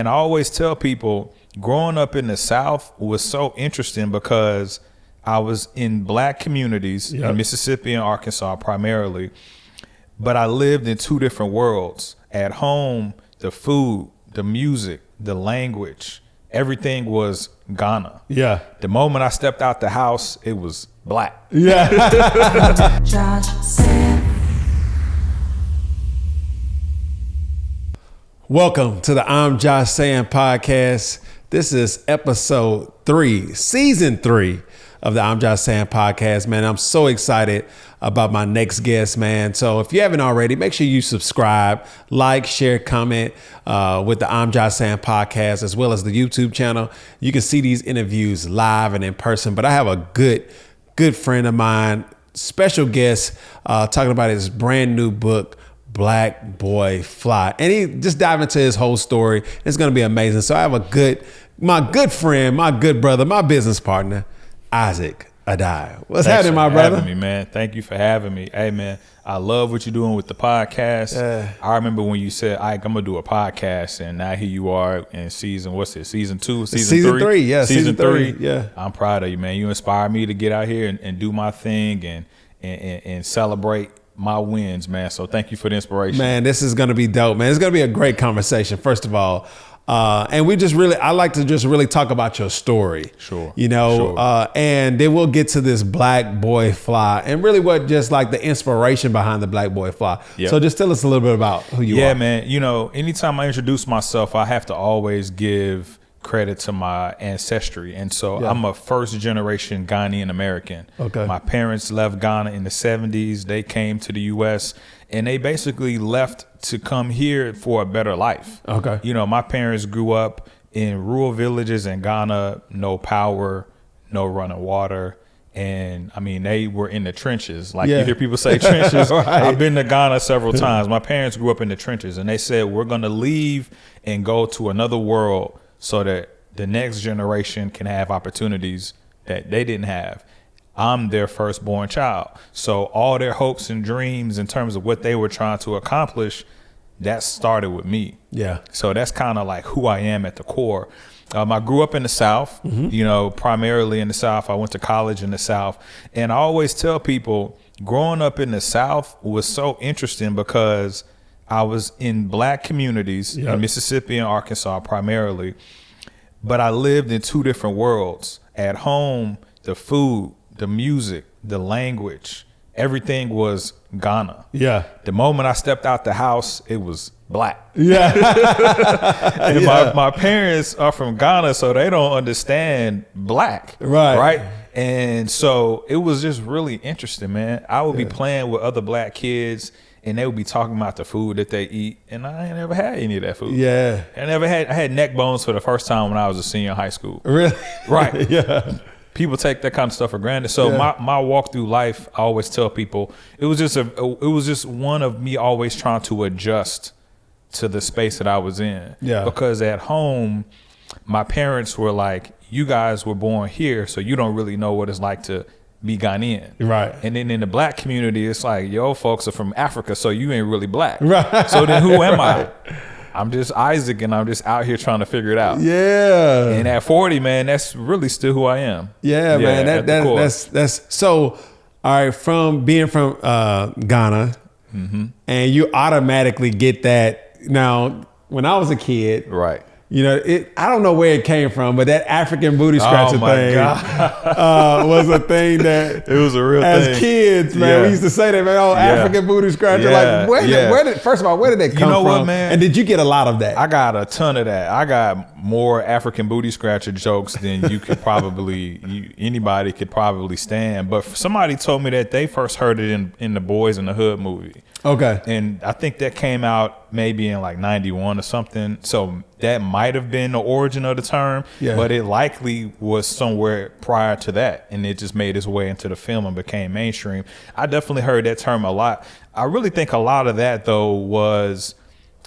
And I always tell people growing up in the South was so interesting because I was in black communities in Mississippi and Arkansas primarily, but I lived in two different worlds. At home, the food, the music, the language, everything was Ghana. Yeah. The moment I stepped out the house, it was black. Yeah. Josh said. Welcome to the I'm Josh Saying podcast. This is episode 3, season 3 of the I'm Josh Saying podcast, man. I'm so excited about my next guest, man. So if you haven't already, make sure you subscribe, like, share, comment with the I'm Josh Saying podcast, as well as the YouTube channel. You can see these interviews live and in person, but I have a good friend of mine, special guest, talking about his brand new book, Black Boy Fly, and he just dive into his whole story. It's going to be amazing. So I have my good friend, my good brother, my business partner, Isaac Addae. What's happening, my brother? Having me, man. Thank you for having me. Hey, man, I love what you're doing with the podcast. I remember when you said, I'm going to do a podcast, and now here you are in season 2, season 3? Yeah, season 3. Yeah. I'm proud of you, man. You inspire me to get out here and do my thing and celebrate my wins, man. So thank you for the inspiration. Man, this is going to be dope, man. It's going to be a great conversation, first of all. And I like to just really talk about your story. Sure. And then we'll get to this Black Boy Fly and really what just like the inspiration behind the Black Boy Fly. Yep. So just tell us a little bit about who you are. Yeah, man. You know, anytime I introduce myself, I have to always give credit to my ancestry. And so I'm a first generation Ghanaian American. Okay. My parents left Ghana in the 70s. They came to the US and they basically left to come here for a better life. Okay. You know, my parents grew up in rural villages in Ghana, no power, no running water. And I mean, they were in the trenches. Like you hear people say trenches. Right. I've been to Ghana several times. My parents grew up in the trenches and they said, we're going to leave and go to another world so that the next generation can have opportunities that they didn't have. I'm their firstborn child. So all their hopes and dreams in terms of what they were trying to accomplish, that started with me. Yeah. So that's kind of like who I am at the core. I grew up in the South, you know, primarily in the South. I went to college in the South. And I always tell people growing up in the South was so interesting because I was in black communities in Mississippi and Arkansas primarily, but I lived in two different worlds. At home, the food, the music, the language, everything was Ghana. Yeah. The moment I stepped out the house, it was black. Yeah. And my parents are from Ghana, so they don't understand black. Right. And so it was just really interesting, man. I would be playing with other black kids and they would be talking about the food that they eat. And I ain't never had any of that food. Yeah. I had neck bones for the first time when I was a senior in high school. Really? Right. Yeah. People take that kind of stuff for granted. So my walk through life, I always tell people, it was just one of me always trying to adjust to the space that I was in. Yeah. Because at home, my parents were like, you guys were born here, so you don't really know what it's like to be Ghanaian. Right. And then in the black community, it's like, yo, folks are from Africa, so you ain't really black. Right. So then who am I? I'm just Isaac and I'm just out here trying to figure it out. Yeah. And at 40, man, that's really still who I am. Yeah, man. That's so, all right, from being from Ghana, and you automatically get that. Now, when I was a kid, right. You know, I don't know where it came from, but that African booty scratcher thing was a thing that it was a real thing. As kids, man, we used to say that, man, African booty scratcher. Like, where did first of all, where did that come from? You know what, man? And did you get a lot of that? I got a ton of that. I got more African booty scratcher jokes than you could anybody could probably stand. But somebody told me that they first heard it in the Boys in the Hood movie. Okay. And I think that came out maybe in like 91 or something. So that might have been the origin of the term, but it likely was somewhere prior to that. And it just made its way into the film and became mainstream. I definitely heard that term a lot. I really think a lot of that, though, was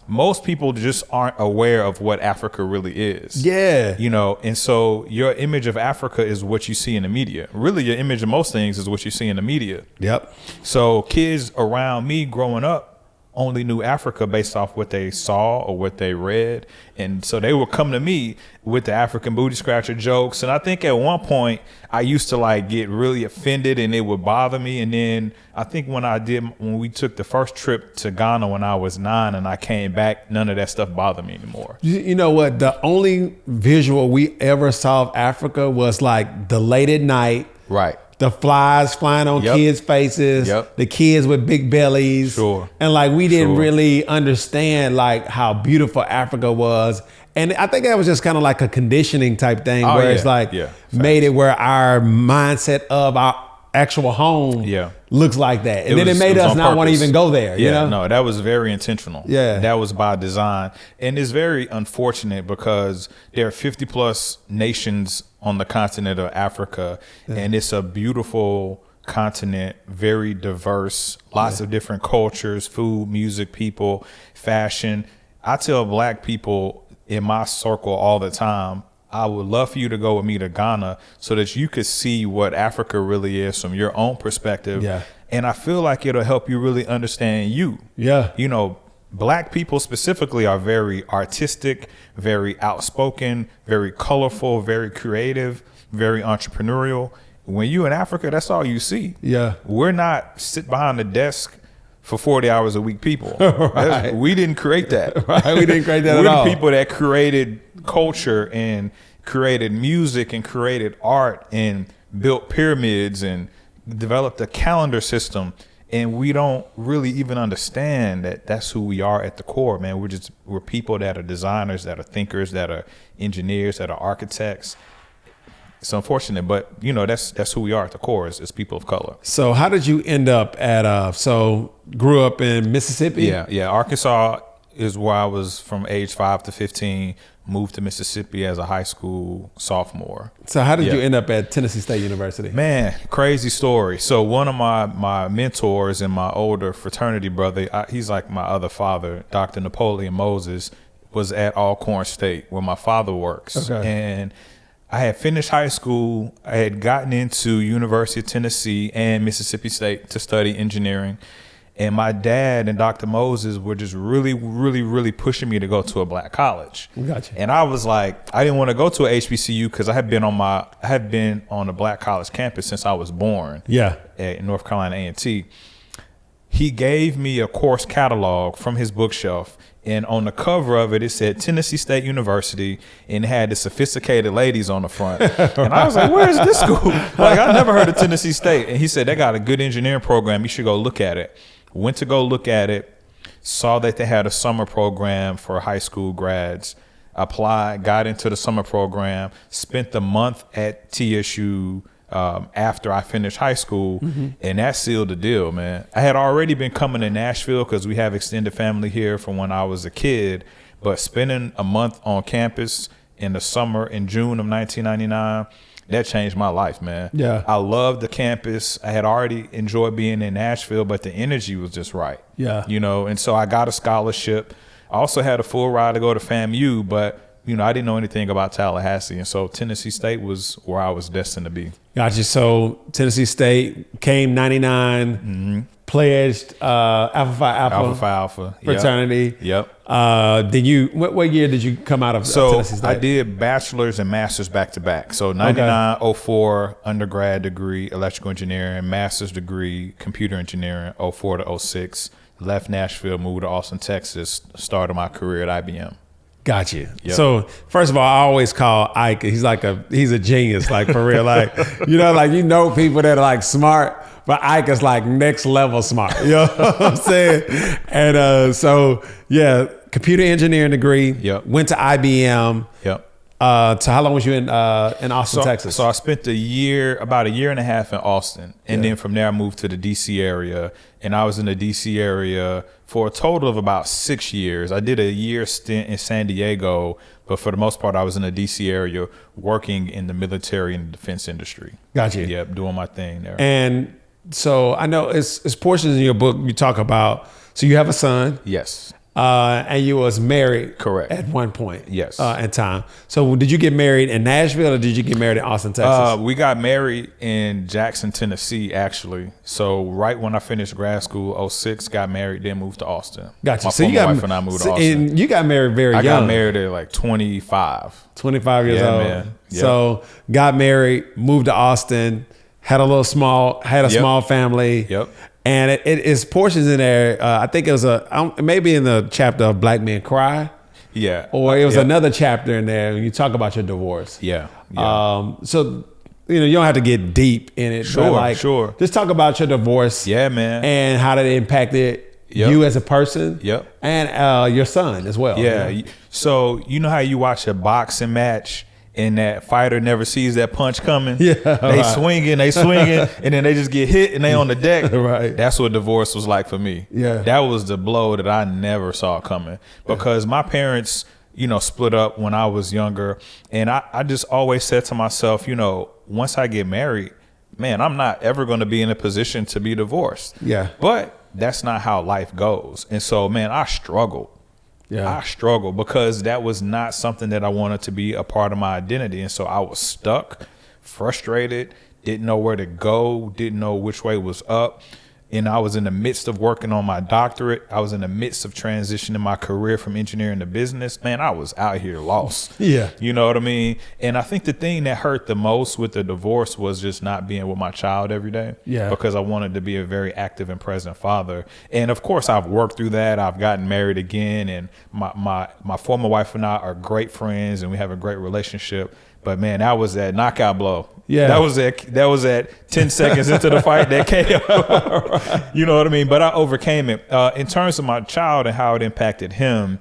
most people just aren't aware of what Africa really is. Yeah. You know, and so your image of Africa is what you see in the media. Really, your image of most things is what you see in the media. Yep. So kids around me growing up only knew Africa based off what they saw or what they read. And so they would come to me with the African booty scratcher jokes. And I think at one point I used to like get really offended and it would bother me. And then I think when we took the first trip to Ghana when I was 9 and I came back, none of that stuff bothered me anymore. You know what? The only visual we ever saw of Africa was like the late at night. Right. The flies flying on kids' faces, the kids with big bellies. Sure. And like we didn't really understand like how beautiful Africa was. And I think that was just kind of like a conditioning type thing where it's like made it where our mindset of our actual home looks like that. And then it made us not want to even go there. Yeah, you know? No, that was very intentional. Yeah. That was by design. And it's very unfortunate because there are 50 plus nations on the continent of Africa. And it's a beautiful continent, very diverse, lots of different cultures, food, music, people, fashion. I tell black people in my circle all the time, I would love for you to go with me to Ghana so that you could see what Africa really is from your own perspective. Yeah. And I feel like it'll help you really understand you. Yeah. You know, black people specifically are very artistic, very outspoken, very colorful, very creative, very entrepreneurial. When you in Africa, that's all you see. Yeah. We're not sit behind the desk for 40 hours a week people. Right. We didn't create that. Right. We didn't create that We're at all. the people that created culture and created music and created art and built pyramids and developed a calendar system. And we don't really even understand that that's who we are at the core, man. We're people that are designers, that are thinkers, that are engineers, that are architects. It's unfortunate, but you know, that's who we are at the core is people of color. So how did you end up at, grew up in Mississippi? Yeah. Arkansas is where I was from age 5 to 15, moved to Mississippi as a high school sophomore. So how did you end up at Tennessee State University? Man, crazy story. So one of my mentors and my older fraternity brother, he's like my other father, Dr. Napoleon Moses, was at Alcorn State where my father works. Okay. And I had finished high school. I had gotten into University of Tennessee and Mississippi State to study engineering. And my dad and Dr. Moses were just really, really, really pushing me to go to a black college. Gotcha. And I was like, I didn't want to go to a HBCU because I had been on a black college campus since I was born. Yeah. At North Carolina A&T. He gave me a course catalog from his bookshelf. And on the cover of it, it said Tennessee State University and it had the sophisticated ladies on the front. And I was like, where is this school? Like, I never heard of Tennessee State. And he said, they got a good engineering program. You should go look at it. Went to go look at it, saw that they had a summer program for high school grads, applied, got into the summer program, spent the month at TSU after I finished high school, and that sealed the deal, man. I had already been coming to Nashville because we have extended family here from when I was a kid, but spending a month on campus in the summer in June of 1999, that changed my life, man. Yeah. I loved the campus. I had already enjoyed being in Nashville, but the energy was just right. Yeah. You know, and so I got a scholarship. I also had a full ride to go to FAMU, but, you know, I didn't know anything about Tallahassee. And so Tennessee State was where I was destined to be. Gotcha. So Tennessee State came 99, pledged Alpha Phi Alpha fraternity. Yep. What year did you come out of Tennessee State? I did bachelor's and master's back to back. So 99, 04 undergrad degree, electrical engineering, master's degree, computer engineering, 04 to 06. Left Nashville, moved to Austin, Texas, started my career at IBM. Got you. Yep. So first of all, I always call Ike. He's a genius, like for real. Like, you know people that are like smart, but Ike is like next level smart. You know what I'm saying? And computer engineering degree. Yep. Went to IBM. Yep. So how long was you in Austin, Texas? So I spent about a year and a half in Austin. And then from there I moved to the DC area. And I was in the DC area for a total of about 6 years. I did a year stint in San Diego, but for the most part I was in the DC area working in the military and defense industry. Got you. Yep, doing my thing there. And so I know it's portions in your book you talk about, so you have a son. Yes. And you was married, Correct, at one point. Yes, in time. So did you get married in Nashville or did you get married in Austin, Texas? We got married in Jackson, Tennessee, actually. So right when I finished grad school, 2006, got married, then moved to Austin. Gotcha. My So former wife and I moved to Austin. And you got married very young. I got married at like 25. 25 years old. Man. Yep. So got married, moved to Austin, had a small family. Yep. And it is portions in there. I think it was maybe in the chapter of Black Men Cry. Yeah. Or it was another chapter in there when you talk about your divorce. Yeah. So, you don't have to get deep in it. Sure, but sure. Just talk about your divorce. Yeah, man. And how that impacted you as a person. Yep. And your son as well. Yeah. So, you know how you watch a boxing match and that fighter never sees that punch coming? Yeah. They swinging, and then they just get hit and they on the deck. Right. That's what divorce was like for me. Yeah. That was the blow that I never saw coming because my parents, split up when I was younger. And I just always said to myself, once I get married, man, I'm not ever going to be in a position to be divorced. Yeah. But that's not how life goes. And so, man, I struggled. Yeah. I struggled because that was not something that I wanted to be a part of my identity. And so I was stuck, frustrated, didn't know where to go, didn't know which way was up. And I was in the midst of working on my doctorate. I was in the midst of transitioning my career from engineering to business. Man, I was out here lost. Yeah. You know what I mean? And I think the thing that hurt the most with the divorce was just not being with my child every day. Yeah. Because I wanted to be a very active and present father. And of course, I've worked through that. I've gotten married again. And my former wife and I are great friends and we have a great relationship. But man, that was that knockout blow. Yeah. That was at 10 seconds into the fight that KO. You know what I mean? But I overcame it. In terms of my child and how it impacted him,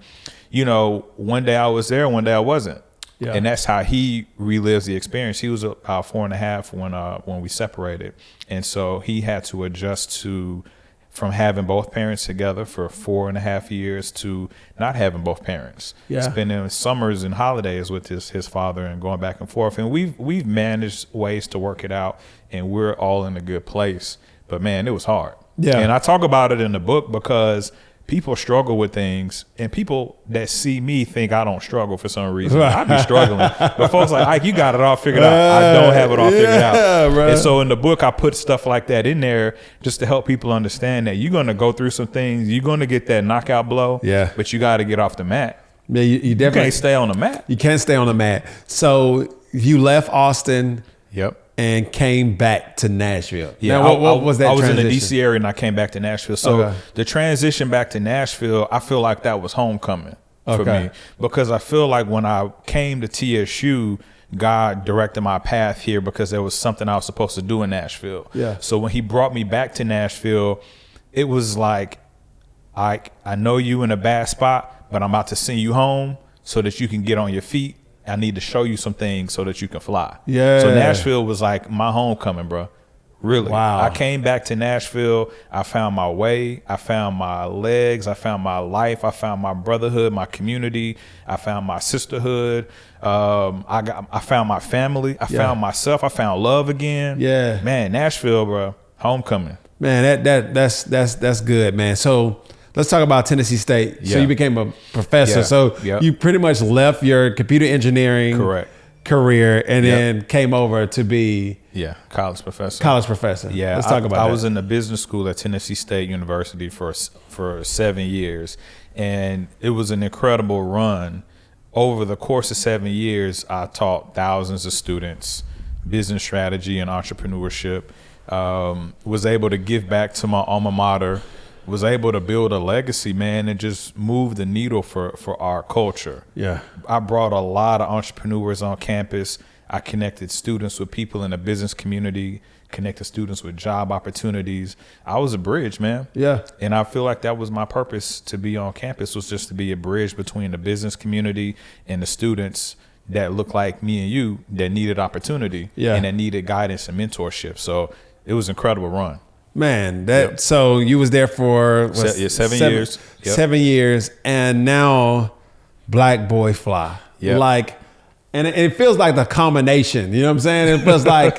one day I was there, one day I wasn't. Yeah. And that's how he relives the experience. He was about 4.5 when we separated. And so he had to adjust from having both parents together for 4.5 years to not having both parents. Yeah. Spending summers and holidays with his father and going back and forth. And we've managed ways to work it out, and we're all in a good place. But man, it was hard. Yeah. And I talk about it in the book because people struggle with things, and people that see me think I don't struggle for some reason. I be struggling. But folks like, Ike, you got it all figured out. I don't have it all figured out. Right. And so in the book, I put stuff like that in there just to help people understand that you're going to go through some things. You're going to get that knockout blow. Yeah. But you got to get off the mat. Yeah, you definitely can't stay on the mat. You can't stay on the mat. So you left Austin. Yep. And came back to Nashville. Yeah, now, what was that I was transition? in the DC area and I came back to Nashville. So the transition back to Nashville, I feel like that was homecoming for me. Because I feel like when I came to TSU, God directed my path here because there was something I was supposed to do in Nashville. Yeah. So when he brought me back to Nashville, it was like, I know you in a bad spot, but I'm about to send you home so that you can get on your feet. I need to show you some things so that you can fly. Yeah. So Nashville was like my homecoming, bro. Really. Wow. I came back to Nashville. I found my way. I found my legs. I found my life. I found my brotherhood, my community. I found my sisterhood. I found my family. I found myself. I found love again. Yeah. Man, Nashville, bro. Homecoming. Man, that's good, man. So let's talk about Tennessee State. Yeah. So you became a professor. Yeah. So you pretty much left your computer engineering career and then came over to be college professor. Yeah, let's talk about that. I was in the business school at Tennessee State University for 7 years, and it was an incredible run. Over the course of 7 years, I taught thousands of students business strategy and entrepreneurship. Was able to give back to my alma mater. Was able to build a legacy, man, and just move the needle for our culture. Yeah. I brought a lot of entrepreneurs on campus. I connected students with people in the business community, connected students with job opportunities. I was a bridge, man. Yeah. And I feel like that was my purpose to be on campus, was just to be a bridge between the business community and the students that look like me and you that needed opportunity and that needed guidance and mentorship. So it was an incredible run. Man, so you was there for 7 years. Yep. 7 years, and now Black Boy Fly. Yep. Like, And it feels like the combination, you know what I'm saying? It feels like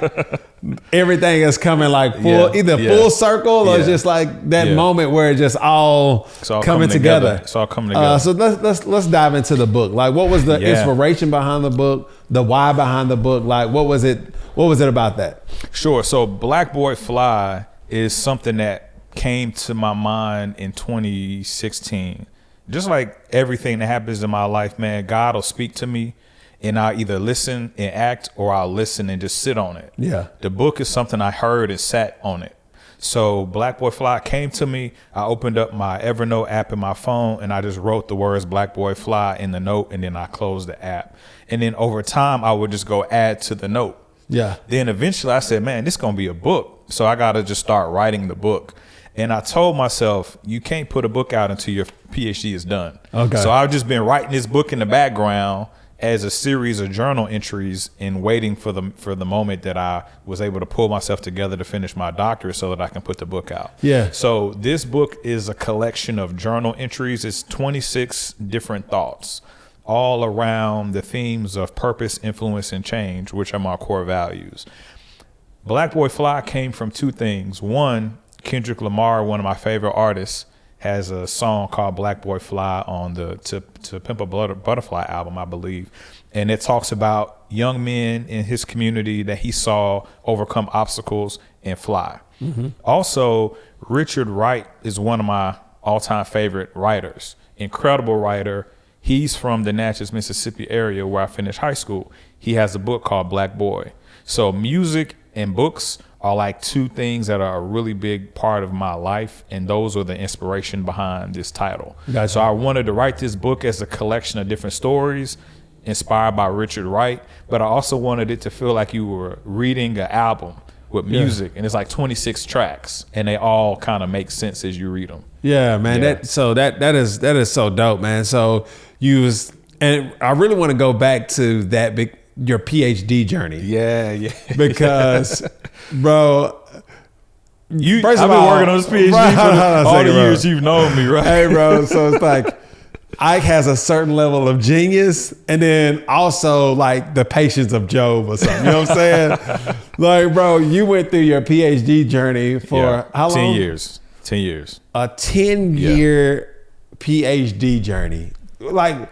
everything is coming like full circle or just like that moment where it's just all coming together. It's all coming together. So let's dive into the book. Like, what was the inspiration behind the book? The why behind the book? Like, what was it about that? Sure. So Black Boy Fly is something that came to my mind in 2016. Just like everything that happens in my life, man, God will speak to me. And I'll either listen and act, or I'll listen and just sit on it. Yeah. The book is something I heard and sat on it. So Black Boy Fly came to me. I opened up my Evernote app in my phone, and I just wrote the words Black Boy Fly in the note, and then I closed the app. And then over time, I would just go add to the note. Yeah. Then eventually I said, man, this is going to be a book. So I got to just start writing the book. And I told myself, you can't put a book out until your PhD is done. Okay. So I've just been writing this book in the background as a series of journal entries and waiting for the moment that I was able to pull myself together to finish my doctorate so that I can put the book out. Yeah. So this book is a collection of journal entries. It's 26 different thoughts, all around the themes of purpose, influence, and change, which are my core values. Black Boy Fly came from two things. One, Kendrick Lamar, one of my favorite artists, has a song called Black Boy Fly on the To Pimp a Butterfly album, I believe. And it talks about young men in his community that he saw overcome obstacles and fly. Mm-hmm. Also, Richard Wright is one of my all-time favorite writers. Incredible writer. He's from the Natchez, Mississippi area where I finished high school. He has a book called Black Boy. So music and books are like two things that are a really big part of my life, and those are the inspiration behind this title. Gotcha. So I wanted to write this book as a collection of different stories inspired by Richard Wright, but I also wanted it to feel like you were reading an album with music, and it's like 26 tracks, and they all kind of make sense as you read them. Yeah, man. That is so dope, man. So and I really want to go back to that your PhD journey. Yeah. Because, bro, I've been working on this PhD for all the years you've known me, right? Hey, bro. So it's like Ike has a certain level of genius, and then also like the patience of Job or something. You know what I'm saying? Like, bro, you went through your PhD journey for how long? 10 years. 10 years. A 10-year PhD journey. Like,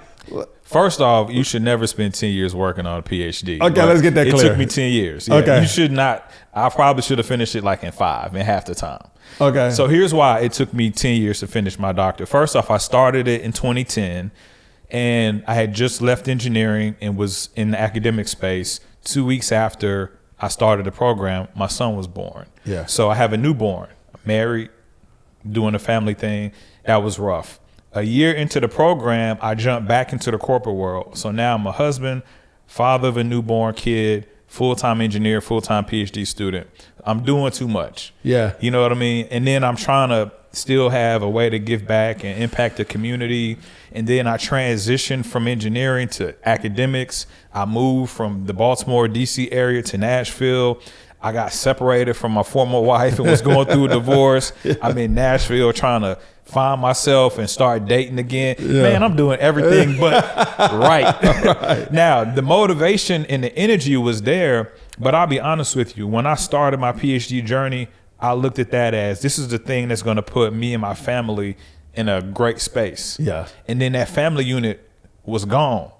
first off, you should never spend 10 years working on a PhD. Okay, let's get that clear. It took me 10 years. Yeah, okay. You should not. I probably should have finished it like in 5 in half the time. Okay. So here's why it took me 10 years to finish my doctorate. First off, I started it in 2010, and I had just left engineering and was in the academic space. 2 weeks after I started the program, my son was born. Yeah. So I have a newborn, married, doing a family thing. That was rough. A year into the program, I jumped back into the corporate world. So now I'm a husband, father of a newborn kid, full-time engineer, full-time PhD student. I'm doing too much. Yeah. You know what I mean? And then I'm trying to still have a way to give back and impact the community. And then I transitioned from engineering to academics. I moved from the Baltimore, DC area to Nashville. I got separated from my former wife and was going through a divorce. I'm in Nashville trying to find myself and start dating again. Yeah. Man, I'm doing everything but right. Now, the motivation and the energy was there, but I'll be honest with you. When I started my PhD journey, I looked at that as this is the thing that's going to put me and my family in a great space. Yeah. And then that family unit was gone.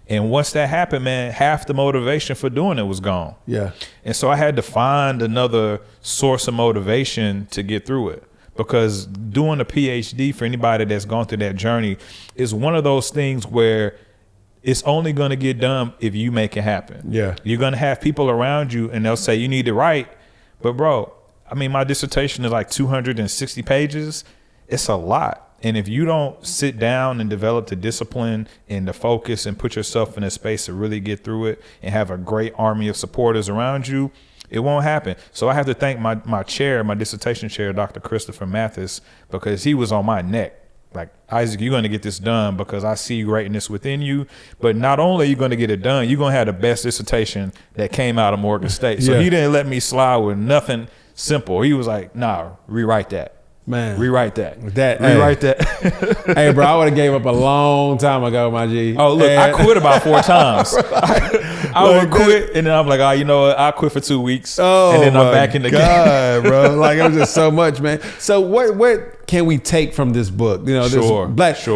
And once that happened, man, half the motivation for doing it was gone. Yeah. And so I had to find another source of motivation to get through it. Because doing a PhD, for anybody that's gone through that journey, is one of those things where it's only going to get done if you make it happen. Yeah. You're going to have people around you and they'll say you need to write. But bro, I mean, my dissertation is like 260 pages. It's a lot. And if you don't sit down and develop the discipline and the focus and put yourself in a space to really get through it and have a great army of supporters around you, it won't happen. So I have to thank my chair, my dissertation chair, Dr. Christopher Mathis, because he was on my neck. Like, Isaac, you're going to get this done because I see greatness within you. But not only are you going to get it done, you're going to have the best dissertation that came out of Morgan State. So he didn't let me slide with nothing simple. He was like, nah, rewrite that. Man. Rewrite that. Rewrite that. Hey, bro, I would have gave up a long time ago, my G. Oh, look, I quit about 4 times. I would quit, and then I'm like, you know what? I'll quit for 2 weeks, and then I'm back in the game. Bro. Like, it was just so much, man. So what can we take from this book? You know,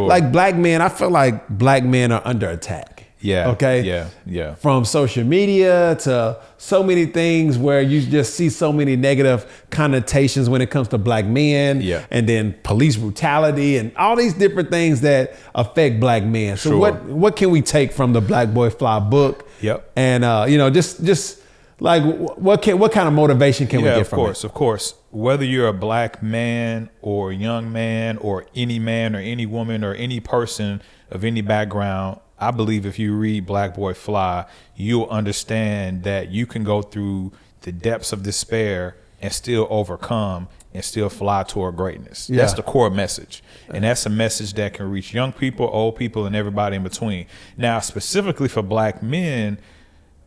like black men, I feel like black men are under attack. Yeah. Okay. Yeah. From social media to so many things where you just see so many negative connotations when it comes to black men. Yeah. And then police brutality and all these different things that affect black men. So what can we take from the Black Boy Fly book? Yep. And you know, just like what kind of motivation can we get from it? Of course. Whether you're a black man or a young man or any woman or any person of any background, I believe if you read Black Boy Fly, you'll understand that you can go through the depths of despair and still overcome and still fly toward greatness. Yeah. That's the core message. And that's a message that can reach young people, old people, and everybody in between. Now, specifically for black men,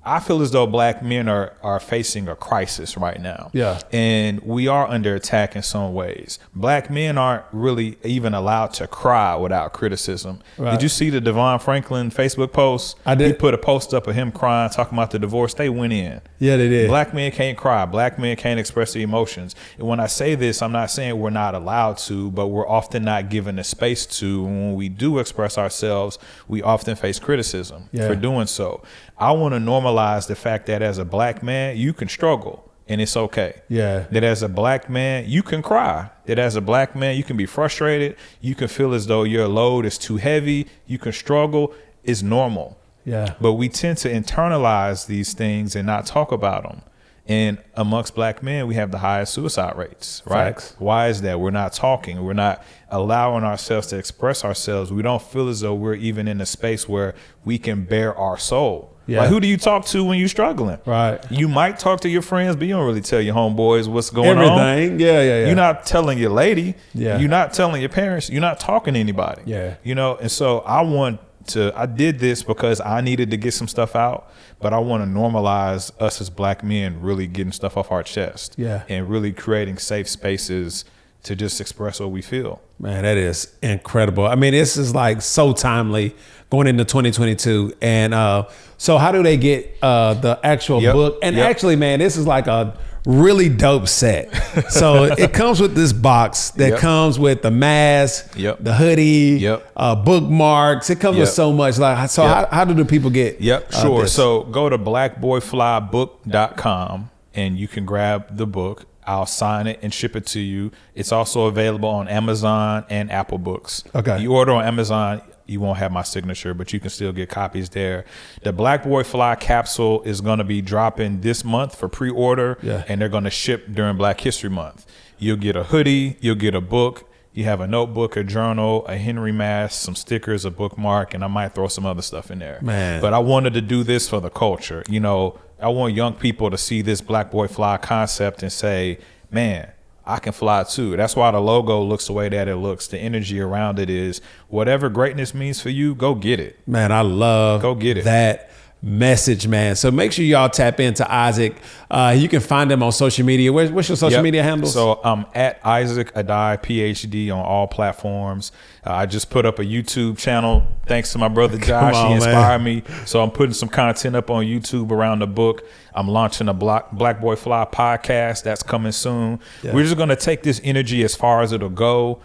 I feel as though black men are facing a crisis right now. Yeah. And we are under attack in some ways. Black men aren't really even allowed to cry without criticism. Right. Did you see the Devon Franklin Facebook post? I did. He put a post up of him crying, talking about the divorce. They went in. Yeah, they did. Black men can't cry. Black men can't express their emotions. And when I say this, I'm not saying we're not allowed to, but we're often not given the space to. When we do express ourselves, we often face criticism for doing so. I want to normalize the fact that as a black man, you can struggle and it's okay. Yeah. That as a black man, you can cry. That as a black man, you can be frustrated. You can feel as though your load is too heavy. You can struggle. It's normal. Yeah. But we tend to internalize these things and not talk about them. And amongst black men, we have the highest suicide rates, right? Facts. Why is that? We're not talking. We're not allowing ourselves to express ourselves. We don't feel as though we're even in a space where we can bare our soul. Yeah. Like, who do you talk to when you're struggling? Right. You might talk to your friends, but you don't really tell your homeboys what's going on. Everything. Yeah. You're not telling your lady. Yeah. You're not telling your parents. You're not talking to anybody. Yeah. You know, and so I did this because I needed to get some stuff out, but I want to normalize us as black men really getting stuff off our chest. Yeah. And really creating safe spaces to just express what we feel. Man, that is incredible. I mean, this is like so timely going into 2022. And so how do they get the actual book? And actually, man, this is like a really dope set. So it comes with this box that comes with the mask, the hoodie, bookmarks. It comes with so much. Like, so how do the people get? Sure. This? So go to blackboyflybook.com and you can grab the book. I'll sign it and ship it to you. It's also available on Amazon and Apple Books. Okay. You order on Amazon, you won't have my signature, but you can still get copies there. The Black Boy Fly capsule is going to be dropping this month for pre-order, and they're going to ship during Black History Month. You'll get a hoodie, you'll get a book, you have a notebook, a journal, a Henry mask, some stickers, a bookmark, and I might throw some other stuff in there. Man. But I wanted to do this for the culture. You know, I want young people to see this Black Boy Fly concept and say, man, I can fly too. That's why the logo looks the way that it looks. The energy around it is whatever greatness means for you, go get it. Man, I love go get it. That message, man. So make sure y'all tap into Isaac. You can find him on social media. What's your social media handles? So I'm at Isaac Addae, PhD on all platforms. I just put up a YouTube channel thanks to my brother Josh. He inspired me. So I'm putting some content up on YouTube around the book. I'm launching a Black Boy Fly podcast that's coming soon. We're just going to take this energy as far as it'll go.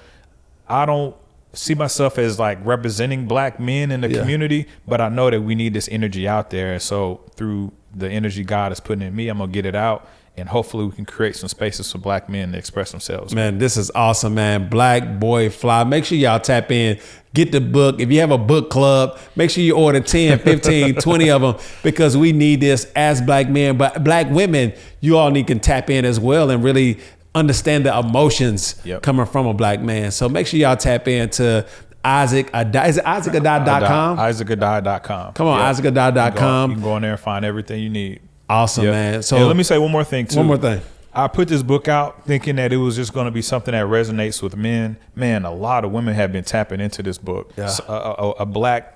I don't see myself as like representing black men in the community, but I know that we need this energy out there. And so through the energy God is putting in me, I'm gonna get it out, and hopefully we can create some spaces for black men to express themselves. Man, this is awesome, man. Black Boy Fly. Make sure y'all tap in, get the book. If you have a book club, make sure you order 10, 15, 20 of them, because we need this as black men. But black women, you all can tap in as well and really understand the emotions coming from a black man. So make sure y'all tap into Isaac Addae. Is it IsaacAddae.com? IsaacAddae.com. Come on, IsaacAddae.com. You can go in there and find everything you need. Awesome, man. So let me say one more thing too. One more thing. I put this book out thinking that it was just going to be something that resonates with men. Man, a lot of women have been tapping into this book. Yeah.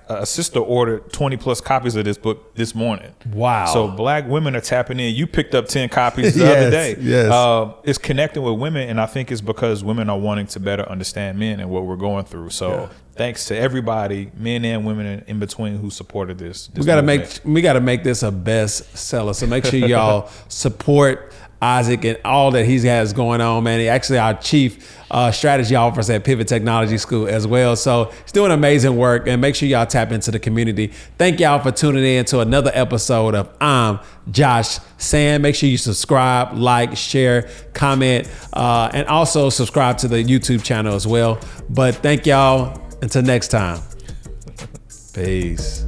A sister ordered 20 plus copies of this book this morning. Wow. So black women are tapping in. You picked up 10 copies the other day. Yes. It's connecting with women, and I think it's because women are wanting to better understand men and what we're going through. So thanks to everybody, men and women in between, who supported this. We gotta make this a bestseller. So make sure y'all support Isaac and all that he has going on, man. He actually our chief strategy officer at Pivot Technology School as well. So he's doing amazing work, and make sure y'all tap into the community. Thank y'all for tuning in to another episode of I'm Josh Saying. Make sure you subscribe, like, share, comment, and also subscribe to the YouTube channel as well. But thank y'all. Until next time. Peace.